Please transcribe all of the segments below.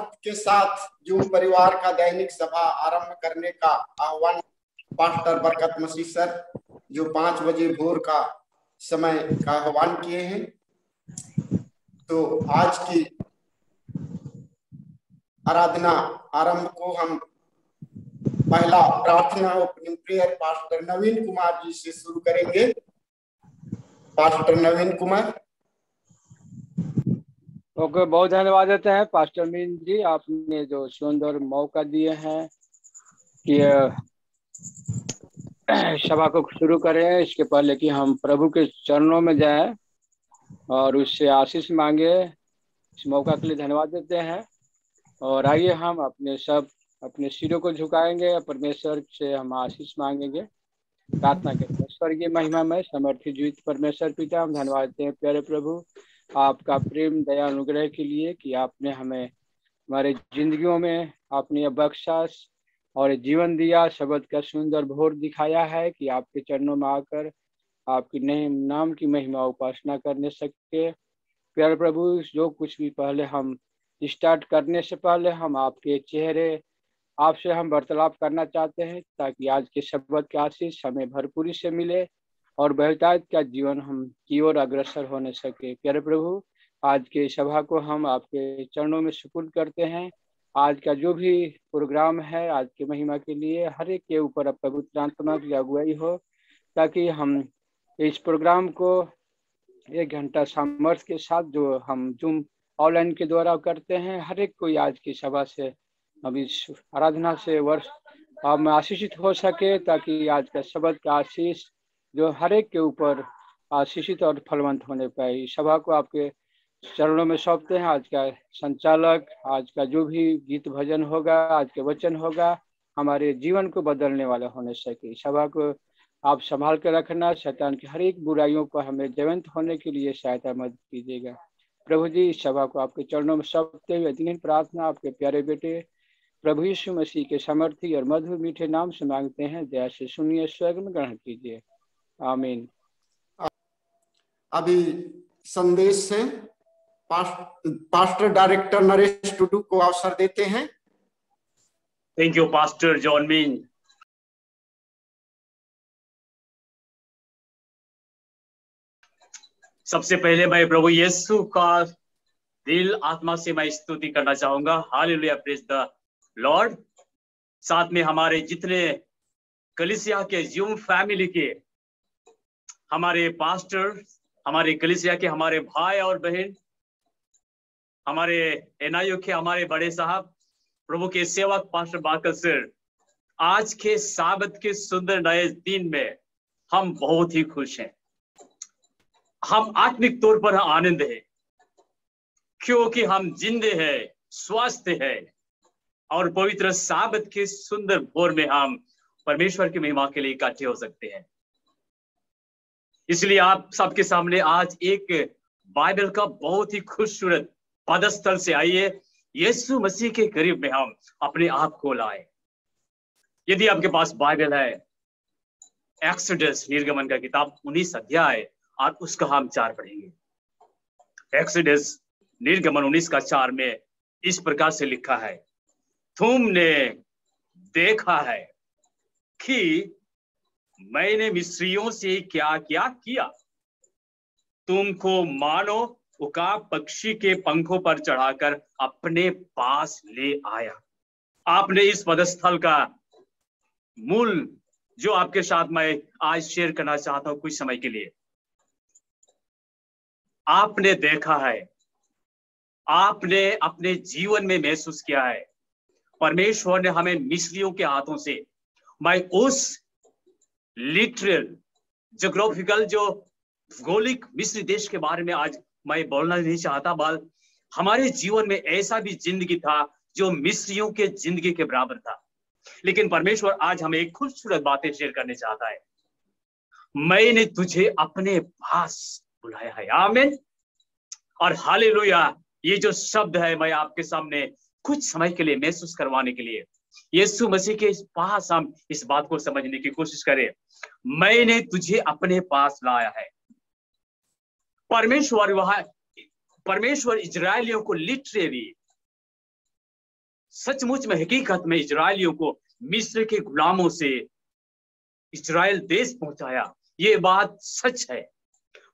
सामर्थ के साथ जूम परिवार का दैनिक सभा आरंभ करने का आह्वान पास्टर बरकत मसीह सर जो 5 बजे भोर का समय का आह्वान किए हैं। तो आज की आराधना आरंभ को हम पहला प्रार्थना ओपनिंग प्रेयर पास्टर नवीन कुमार जी से शुरू करेंगे। पास्टर नवीन कुमार। ओके, बहुत धन्यवाद देते हैं पास्टर मीन जी, आपने जो सुंदर मौका दिए हैं कि सभा को शुरू करें। इसके पहले कि हम प्रभु के चरणों में जाएं और उससे आशीष मांगे, इस मौका के लिए धन्यवाद देते हैं। और आइए हम अपने सिरों को झुकाएंगे, परमेश्वर से हम आशीष मांगेंगे, प्रार्थना करेंगे। स्वर्गीय महिमा में समर्थित जीवित परमेश्वर पिता, हम धन्यवाद देते हैं प्यारे प्रभु आपका प्रेम दया अनुग्रह के लिए कि आपने हमें हमारे जिंदगियों में आपने बख्शा और जीवन दिया, शब्द का सुंदर भोर दिखाया है कि आपके चरणों में आकर आपकी नाम की महिमा उपासना करने सके। प्यारे प्रभु, जो कुछ भी पहले हम स्टार्ट करने से पहले हम आपके चेहरे आपसे हम वार्तालाप करना चाहते हैं, ताकि आज के शब्द के आशीष हमें भरपूरी से मिले और बहुतायत का जीवन हम की ओर अग्रसर होने सके। प्यारे प्रभु, आज के सभा को हम आपके चरणों में सुपुर्द करते हैं। आज का जो भी प्रोग्राम है आज के महिमा के लिए हर एक के ऊपर पवित्र आत्मा की अगुवाई हो, ताकि हम इस प्रोग्राम को 1 घंटा सामर्थ्य के साथ जो हम जूम ऑनलाइन के द्वारा करते हैं, हर एक कोई आज की सभा से हम इस आराधना से वर्ष हम आशीषित हो सके, ताकि आज का शब्द का आशीष जो हर एक के ऊपर आशीषित और फलवंत होने पाए। सभा को आपके चरणों में सौंपते हैं। आज का संचालक, आज का जो भी गीत भजन होगा, आज के वचन होगा, हमारे जीवन को बदलने वाला होने सके। सभा को आप संभाल कर रखना, शैतान की हर एक बुराइयों पर हमें जयवंत होने के लिए सहायता मदद कीजिएगा। प्रभु जी, इस सभा को आपके चरणों में सौंपते हुए इतनी प्रार्थना आपके प्यारे बेटे प्रभु यीशु मसीह के समर्थी और मधुर मीठे नाम से मांगते हैं, दया से सुनिए, स्वर्ग में ग्रहण कीजिए, आमीन। अभी संदेश से पास्टर डायरेक्टर नरेश टुडू को अवसर देते हैं। Thank you pastor John mean. सबसे पहले मैं प्रभु यीशु का दिल आत्मा से मैं स्तुति करना चाहूंगा। Hallelujah, praise the Lord. साथ में हमारे जितने कलीसिया के जूम फैमिली के हमारे पास्टर, हमारे कलीसिया के हमारे भाई और बहन, हमारे एनआईओ के हमारे बड़े साहब, प्रभु के सेवक पास्टर बाकर सर, आज के साबत के सुंदर नए दिन में हम बहुत ही खुश हैं। हम आत्मिक तौर पर आनंद है, क्योंकि हम जिंदे हैं, स्वस्थ हैं और पवित्र साबत के सुंदर भोर में हम परमेश्वर की महिमा के लिए इकट्ठे हो सकते हैं। इसलिए आप सबके सामने आज एक बाइबल का बहुत ही खूबसूरत पदस्थल से आइए, यीशु मसीह के करीब में हम अपने आप को लाए। यदि आपके पास बाइबल है, एक्सोडस निर्गमन का किताब 19 अध्याय और उसका हम 4 पढ़ेंगे। एक्सोडस निर्गमन 19 का 4 में इस प्रकार से लिखा है, तुमने देखा है कि मैंने मिस्रियों से क्या क्या किया, तुमको मानो उकाब पक्षी के पंखों पर चढ़ाकर अपने पास ले आया। आपने इस पदस्थल का मूल जो आपके साथ मैं आज शेयर करना चाहता हूं कुछ समय के लिए, आपने देखा है, आपने अपने जीवन में महसूस किया है, परमेश्वर ने हमें मिस्रियों के हाथों से, मैं उस लिटरल ज्योग्राफिकल जो भौगोलिक मिस्र देश के बारे में आज मैं बोलना नहीं चाहता, बल हमारे जीवन में ऐसा भी जिंदगी था जो मिस्रियों के जिंदगी के बराबर था। लेकिन परमेश्वर आज हमें एक खूबसूरत बातें शेयर करने चाहता है, मैंने तुझे अपने पास बुलाया है। आमीन और हालेलुया। ये जो शब्द है मैं आपके सामने कुछ समय के लिए महसूस करवाने के लिए यीशु मसीह के पास हम इस बात को समझने की कोशिश करें। मैंने तुझे अपने पास लाया है। परमेश्वर इजरायलियों को लिटरेरी सचमुच में हकीकत में इजरायलियों को मिस्र के गुलामों से इजराइल देश पहुंचाया। ये बात सच है।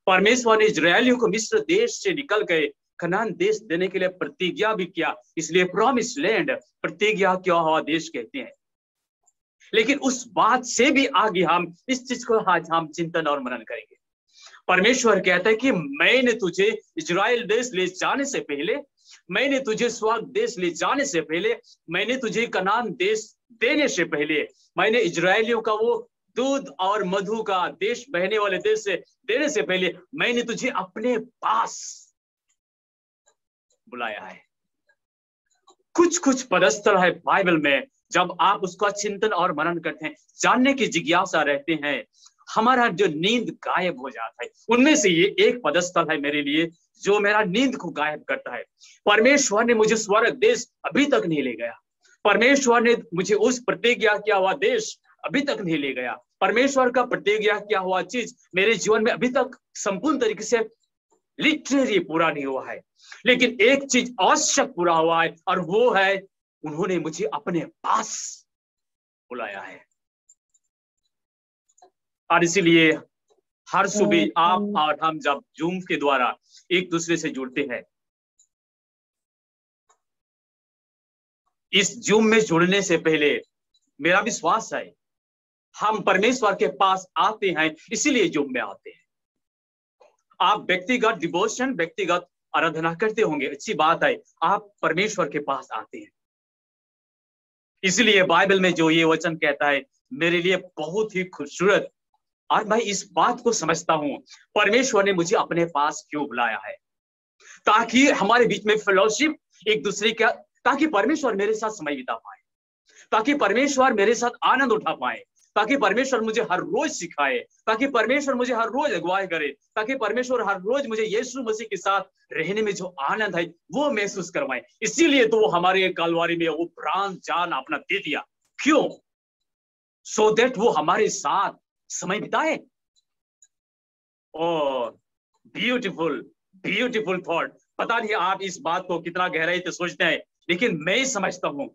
परमेश्वर ने इजरायलियों को मिस्र देश से निकल गए कनान देश देने के लिए प्रतिज्ञा भी किया, इसलिए प्रॉमिस लैंड प्रतिज्ञा किया हुआ देश कहते हैं। लेकिन उस बात से भी आगे हम इस चीज को आज हम चिंतन और मनन करेंगे। परमेश्वर कहता है कि मैंने तुझे इजराइल देश ले जाने से पहले, मैंने तुझे स्वर्ग देश ले जाने से पहले, मैंने तुझे कनान देश देने से पहले, मैंने इजरायलियों का वो दूध और मधु का देश बहने वाले देश से देने से पहले मैंने तुझे अपने पास बुलाया है। कुछ कुछ पदस्थल है बाइबल में, जब आप उसका चिंतन और मनन करते हैं, जानने की जिज्ञासा रहते हैं, हमारा जो नींद गायब हो जाता है। उनमें से ये एक पदस्थल है मेरे लिए जो मेरा नींद को गायब करता है। परमेश्वर ने मुझे स्वर्ग देश अभी तक नहीं ले गया। परमेश्वर ने मुझे उस प्रतिज्ञा किया हुआ देश अभी तक नहीं ले गया। परमेश्वर का प्रतिज्ञा किया हुआ चीज मेरे जीवन में अभी तक संपूर्ण तरीके से लिटरली पूरा नहीं हुआ है। लेकिन एक चीज आवश्यक पूरा हुआ है, और वो है उन्होंने मुझे अपने पास बुलाया है। और इसीलिए हर सुबह आप और हम जब जूम के द्वारा एक दूसरे से जुड़ते हैं, इस जूम में जुड़ने से पहले मेरा विश्वास है हम परमेश्वर के पास आते हैं, इसीलिए जूम में आते हैं। आप व्यक्तिगत डिवोशन, व्यक्तिगत आराधना करते होंगे, अच्छी बात है, आप परमेश्वर के पास आते हैं। इसलिए बाइबल में जो ये वचन कहता है मेरे लिए बहुत ही खूबसूरत, और मैं इस बात को समझता हूं परमेश्वर ने मुझे अपने पास क्यों बुलाया है, ताकि हमारे बीच में फेलोशिप एक दूसरे का, ताकि परमेश्वर मेरे साथ समय बिता पाए, ताकि परमेश्वर मेरे साथ आनंद उठा पाए, ताकि परमेश्वर मुझे हर रोज सिखाए, ताकि परमेश्वर मुझे हर रोज अगुवाई करे, ताकि परमेश्वर हर रोज मुझे यीशु मसीह के साथ रहने में जो आनंद है वो महसूस करवाए। इसीलिए तो वो हमारे कलवारी में वो प्राण जान अपना दे दिया। क्यों? सो दैट वो हमारे साथ समय बिताए। और ब्यूटीफुल ब्यूटीफुल थॉट। पता नहीं आप इस बात को कितना गहराई से सोचते हैं, लेकिन मैं समझता हूं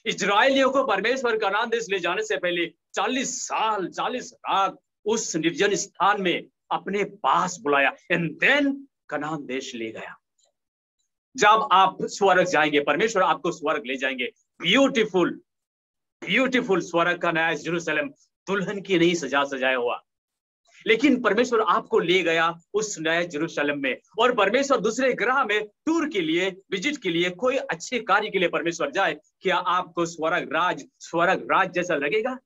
इजरायलियों को परमेश्वर कनान देश ले जाने से पहले 40 साल 40 रात उस निर्जन स्थान में अपने पास बुलाया, एंड देन कनान देश ले गया। जब आप स्वर्ग जाएंगे, परमेश्वर आपको स्वर्ग ले जाएंगे, ब्यूटीफुल ब्यूटीफुल स्वर्ग का नया यरूशलेम, दुल्हन की नहीं सजाया हुआ, लेकिन परमेश्वर आपको ले गया उस नए यरूशलेम में। और परमेश्वर दूसरे ग्रह में टूर के लिए, विजिट के लिए, कोई अच्छे कार्य के लिए परमेश्वर जाए, क्या आपको स्वर्ग राज जैसा लगेगा?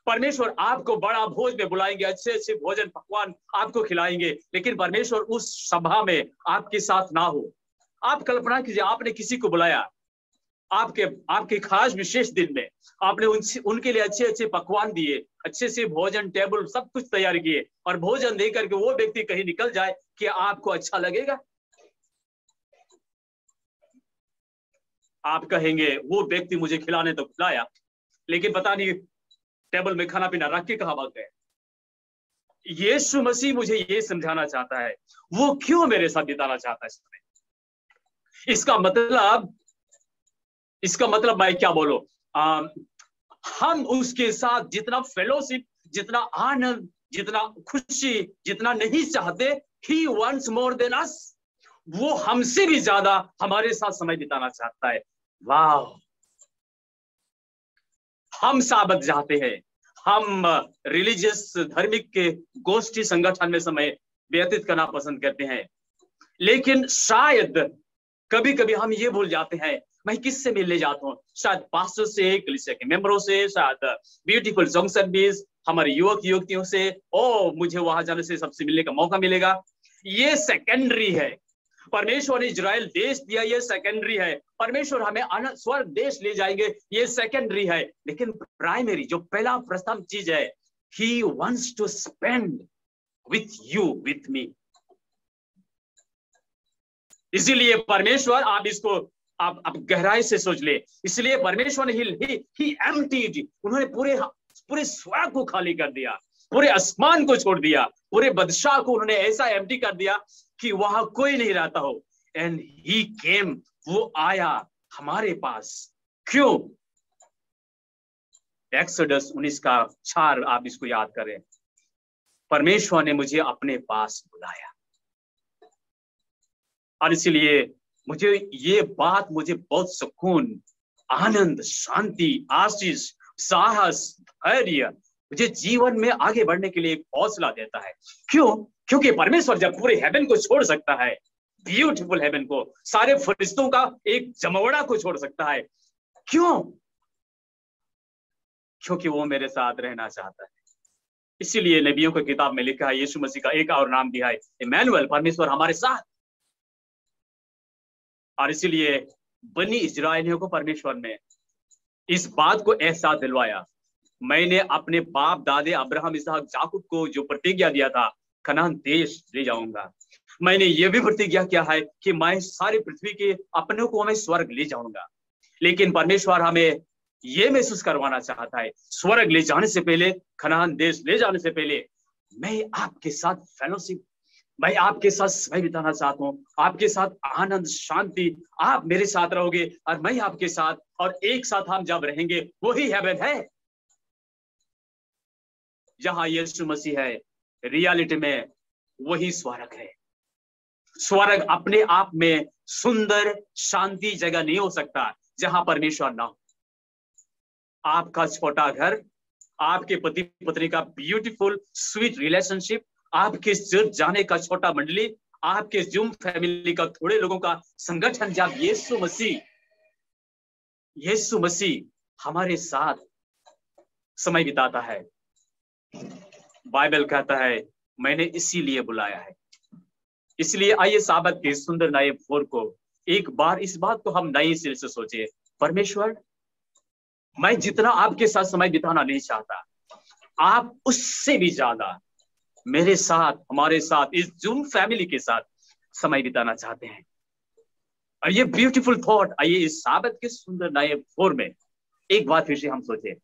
परमेश्वर आपको बड़ा भोज में बुलाएंगे, अच्छे अच्छे भोजन पकवान आपको खिलाएंगे, लेकिन परमेश्वर उस सभा में आपके साथ ना हो। आप कल्पना कीजिए, आपने किसी को बुलाया आपके खास विशेष दिन में, आपने उनके लिए अच्छे अच्छे पकवान दिए, अच्छे से भोजन टेबल सब कुछ तैयार किए, और भोजन देकर के वो व्यक्ति कहीं निकल जाए, क्या आपको अच्छा लगेगा? आप कहेंगे वो व्यक्ति मुझे खिलाने तो खिलाया, लेकिन पता नहीं टेबल में खाना पीना रख के कहां भाग गए। यीशु मसीह मुझे ये समझाना चाहता है, वो क्यों मेरे साथ बिताना चाहता है समय। इसका मतलब मैं क्या बोलूं, हम उसके साथ जितना फेलोशिप, जितना आनंद, जितना खुशी, जितना नहीं चाहते, he wants more than us, वो हमसे भी ज्यादा हमारे साथ समय बिताना चाहता है। वाह! हम साबत जाते हैं, हम रिलीजियस धार्मिक के गोष्ठी संगठन में समय व्यतीत करना पसंद करते हैं, लेकिन शायद कभी कभी हम ये भूल जाते हैं, मैं किससे मिलने जाता हूँ? शायद पास्टर से, कलीसिया के मेंबरों से, शायद ब्यूटीफुल सॉन्ग सर्विस, हमारे युवक युवतियों से, ओ मुझे वहां जाने से सबसे मिलने का मौका मिलेगा। ये सेकेंडरी है। परमेश्वर ने इजराइल देश दिया, ये सेकेंडरी है। परमेश्वर हमें स्वर्ग देश ले जाएंगे, ये सेकेंडरी है। लेकिन प्राइमरी, जो पहला प्रथम चीज है, he wants to spend with you, with me। इसीलिए परमेश्वर, आप इसको आप गहराई से सोच ले, इसलिए परमेश्वर ने he emptied, उन्होंने पूरे स्वर्ग को खाली कर दिया, पूरे आसमान को छोड़ दिया, पूरे बादशाह को उन्होंने ऐसा एम्प्टी कर दिया कि वहां कोई नहीं रहता हो। एंड ही केम, वो आया हमारे पास। क्यों? एक्सोडस 19:4 आप इसको याद करें। परमेश्वर ने मुझे अपने पास बुलाया, और इसलिए मुझे ये बात मुझे बहुत सुकून, आनंद, शांति, आशीष, साहस, धैर्य मुझे जीवन में आगे बढ़ने के लिए एक हौसला देता है। क्यों? क्योंकि परमेश्वर जब पूरे हेवन को छोड़ सकता है, ब्यूटीफुल हेवन को, सारे फरिश्तों का एक जमवड़ा को छोड़ सकता है, क्यों? क्योंकि वो मेरे साथ रहना चाहता है। इसीलिए नबियों की किताब में लिखा है, यीशु मसीह का एक और नाम दिया है, इमैनुअल, परमेश्वर हमारे साथ। और इसीलिए बनी इजराइलियों को परमेश्वर ने इस बात को एहसास दिलवाया, मैंने अपने बाप दादे अब्राहम, इसहाक, याकूब को जो प्रतिज्ञा दिया था, कनान देश ले जाऊंगा। मैंने ये भी प्रतिज्ञा किया है कि मैं सारी पृथ्वी के अपनों को मैं स्वर्ग ले जाऊंगा। लेकिन परमेश्वर हमें ये महसूस करवाना चाहता है, स्वर्ग ले जाने से पहले, कनान देश ले जाने से पहले, मैं आपके साथ फेलोशिप, मैं आपके साथ समय बिताना चाहता हूँ, आपके साथ आनंद, शांति, आप मेरे साथ रहोगे और मैं आपके साथ, और एक साथ हम जब रहेंगे वही हेवन है जहां यीशु मसीह है। रियलिटी में वही स्वर्ग है। स्वर्ग अपने आप में सुंदर, शांति जगह नहीं हो सकता जहां परमेश्वर ना हो। आपका छोटा घर, आपके पति पत्नी का ब्यूटीफुल स्वीट रिलेशनशिप, आपके चर्च जाने का छोटा मंडली, आपके जूम फैमिली का थोड़े लोगों का संगठन, जब यीशु मसीह हमारे साथ समय बिताता है, बाइबल कहता है मैंने इसीलिए बुलाया है। इसलिए आइए साबत के सुंदर नए फोर को एक बार इस बात को हम नए सिरे से सोचे, परमेश्वर, मैं जितना आपके साथ समय बिताना नहीं चाहता, आप उससे भी ज्यादा मेरे साथ, हमारे साथ, इस जूम फैमिली के साथ समय बिताना चाहते हैं। और ये ब्यूटीफुल थॉट, आइए इस साबत के सुंदर नए फोर में एक बात फिर से हम सोचे,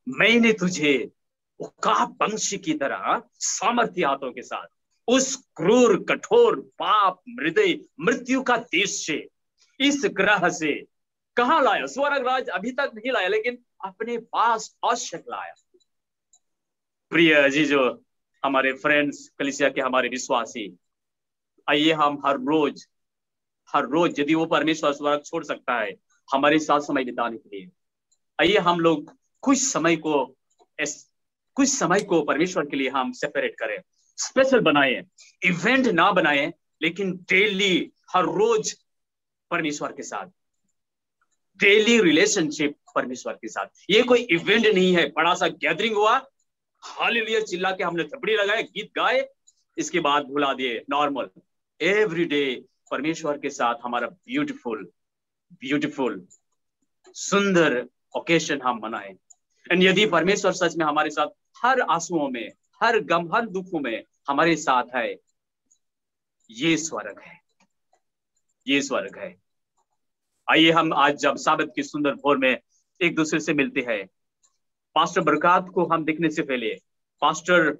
मैंने तुझे उकाब पंछी की तरह सामर्थ्य हाथों के साथ उस क्रूर, कठोर, पाप, हृदय, मृत्यु का देश से, इस ग्रह से कहां लाया? स्वर्ग राज अभी तक नहीं लाया, लेकिन अपने पास आवश्यक लाया। प्रिय जीजो, हमारे फ्रेंड्स, कलीसिया के हमारे विश्वासी, आइए हम हर रोज यदि वो परमेश्वर स्वर्ग छोड़ सकता है हमारे साथ समय बिताने के लिए, आइए हम लोग कुछ समय को परमेश्वर के लिए हम सेपरेट करें, स्पेशल बनाए, इवेंट ना बनाए, लेकिन डेली, हर रोज परमेश्वर के साथ, डेली रिलेशनशिप परमेश्वर के साथ। ये कोई इवेंट नहीं है, बड़ा सा गैदरिंग हुआ, हालेलुया चिल्ला के हमने थपड़ी लगाए, गीत गाए, इसके बाद भुला दिए। नॉर्मल, एवरी डे परमेश्वर के साथ हमारा ब्यूटीफुल सुंदर ओकेशन हम मनाएं। एंड यदि परमेश्वर सच में हमारे साथ हर आंसुओं में, हर गम, हर दुखों में हमारे साथ है, ये स्वर्ग है, ये स्वर्ग है। आइए हम आज जब साबत की सुंदर भोर में एक दूसरे से मिलते हैं, पास्टर बरकात को हम देखने से पहले, पास्टर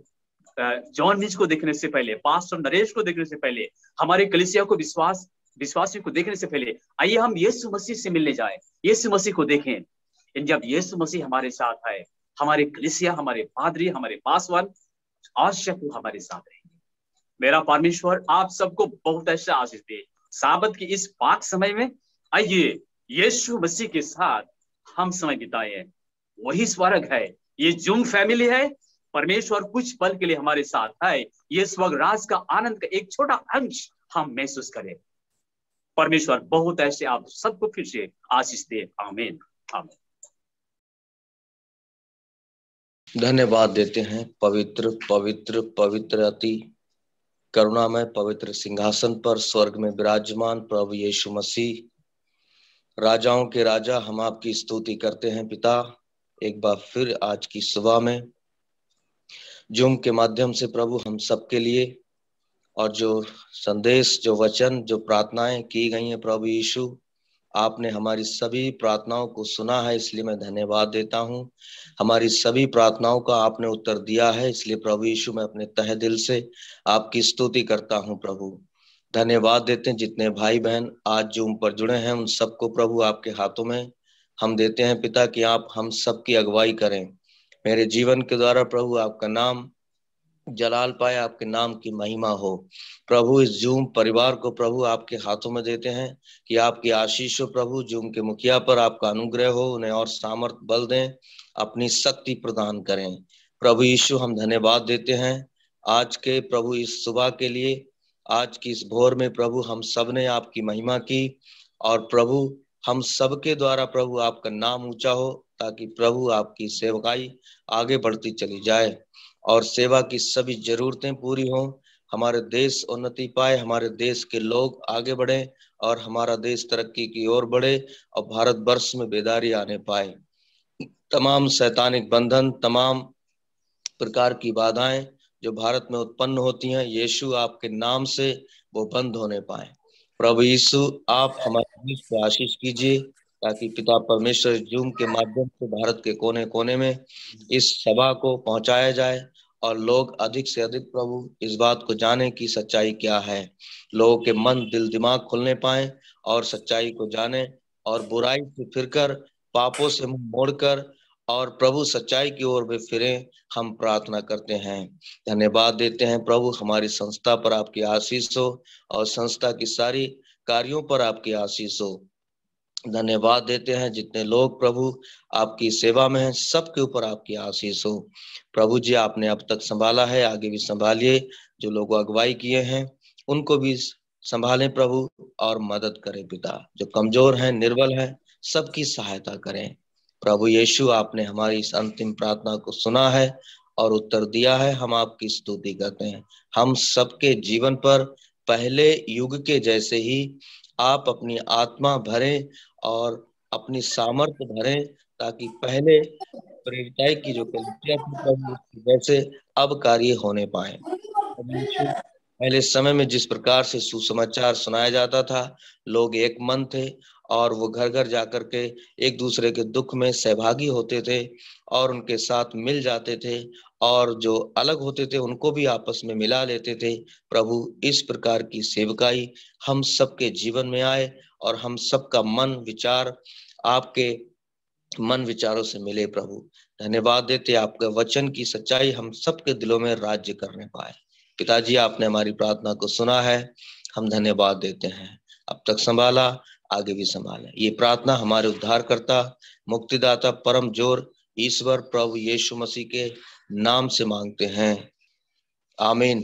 जॉन निज को देखने से पहले, पास्टर नरेश को देखने से पहले, हमारे कलीसिया को विश्वासी को देखने से पहले, आइए हम यीशु मसीह से मिलने जाए, यीशु मसीह को देखें। जब यीशु मसीह हमारे साथ है, हमारे कलीसिया, हमारे पादरी, हमारे पासवान, आवश्यक हमारे साथ रहेंगे। मेरा परमेश्वर आप सबको बहुत अच्छा आशीष दे। साबत की इस पाक समय में आइए यीशु मसीह के साथ हम समय बिताए, वही स्वर्ग है, ये जूम फैमिली है। परमेश्वर कुछ पल के लिए हमारे साथ है, ये स्वर्ग राज का आनंद का एक छोटा अंश हम महसूस करें। परमेश्वर बहुत ऐसे आप सबको फिर से आशीष दे। आमीन, आमीन। धन्यवाद देते हैं पवित्र पवित्र पवित्र अति करुणामय पवित्र सिंहासन पर स्वर्ग में विराजमान प्रभु यीशु मसीह, राजाओं के राजा, हम आपकी स्तुति करते हैं पिता। एक बार फिर आज की सुबह में जूम के माध्यम से प्रभु हम सबके लिए, और जो संदेश, जो वचन, जो प्रार्थनाएं की गई हैं प्रभु यीशु, आपने हमारी सभी प्रार्थनाओं को सुना है, इसलिए मैं धन्यवाद देता हूं। हमारी सभी प्रार्थनाओं का आपने उत्तर दिया है, इसलिए प्रभु यीशु मैं अपने तहे दिल से आपकी स्तुति करता हूं प्रभु। धन्यवाद देते हैं जितने भाई बहन आज जूम पर जुड़े हैं उन सबको प्रभु आपके हाथों में हम देते हैं पिता कि आप हम सबकी अगुवाई करें। मेरे जीवन के द्वारा प्रभु आपका नाम जलाल पाए, आपके नाम की महिमा हो। प्रभु इस जूम परिवार को प्रभु आपके हाथों में देते हैं कि आपकी आशीष हो प्रभु, जूम के मुखिया पर आपका अनुग्रह हो, उन्हें और सामर्थ बल दें, अपनी शक्ति प्रदान करें। प्रभु यीशु हम धन्यवाद देते हैं आज के प्रभु इस सुबह के लिए, आज की इस भोर में प्रभु हम सब ने आपकी महिमा की और प्रभु हम सबके द्वारा प्रभु आपका नाम ऊंचा हो, ताकि प्रभु आपकी सेवकाई आगे बढ़ती चली जाए और सेवा की सभी जरूरतें पूरी हों, हमारे देश उन्नति पाए, हमारे देश के लोग आगे बढ़े और हमारा देश तरक्की की ओर बढ़े और भारत वर्ष में बेदारी आने पाए। तमाम शैतानिक बंधन, तमाम प्रकार की बाधाएं जो भारत में उत्पन्न होती हैं, यीशु आपके नाम से वो बंद होने पाए। प्रभु यीशु आप हमारे देश को आशीष कीजिए, ताकि पिता परमेश्वर जूम के माध्यम से भारत के कोने कोने में इस सभा को पहुंचाया जाए और लोग अधिक से अधिक प्रभु इस बात को जाने की सच्चाई क्या है, लोगों के मन दिल दिमाग खुलने पाए और सच्चाई को जाने और बुराई से फिरकर पापों से मुंह मोड़कर और प्रभु सच्चाई की ओर वे फिरे। हम प्रार्थना करते हैं, धन्यवाद देते हैं प्रभु हमारी संस्था पर आपकी आशीष हो और संस्था की सारी कार्यों पर आपकी आशीष हो। धन्यवाद देते हैं जितने लोग प्रभु आपकी सेवा में हैं, सबके ऊपर आपकी आशीष हो। प्रभु जी आपने अब तक संभाला है, आगे भी संभालिए, जो लोग अगुवाई किए हैं उनको भी संभालें प्रभु और मदद करें पिता, जो कमजोर हैं निर्बल हैं सबकी सहायता करें। प्रभु यीशु आपने हमारी इस अंतिम प्रार्थना को सुना है और उत्तर दिया है, हम आपकी स्तुति करते हैं। हम सबके जीवन पर पहले युग के जैसे ही आप अपनी आत्मा भरें और अपनी सामर्थ्य भरें, ताकि पहले प्रेरिताई की जो कलिसिया थी प्रभु वैसे अब कार्य होने पाए। पहले समय में जिस प्रकार से सुसमाचार सुनाया जाता था, लोग एक मन थे और वो घर घर जाकर के एक दूसरे के दुख में सहभागी होते थे और उनके साथ मिल जाते थे और जो अलग होते थे उनको भी आपस में मिला लेते थे। प्रभु इस प्रकार की सेवकाई हम सबके जीवन में आए और हम सबका मन विचार आपके मन विचारों से मिले। प्रभु धन्यवाद देते, आपके वचन की सच्चाई हम सबके दिलों में राज्य करने पाए। पिताजी आपने हमारी प्रार्थना को सुना है, हम धन्यवाद देते हैं। अब तक संभाला, आगे भी संभाले। ये प्रार्थना हमारे उद्धारकर्ता मुक्तिदाता परम जोर ईश्वर प्रभु यीशु मसीह के नाम से मांगते हैं, आमीन।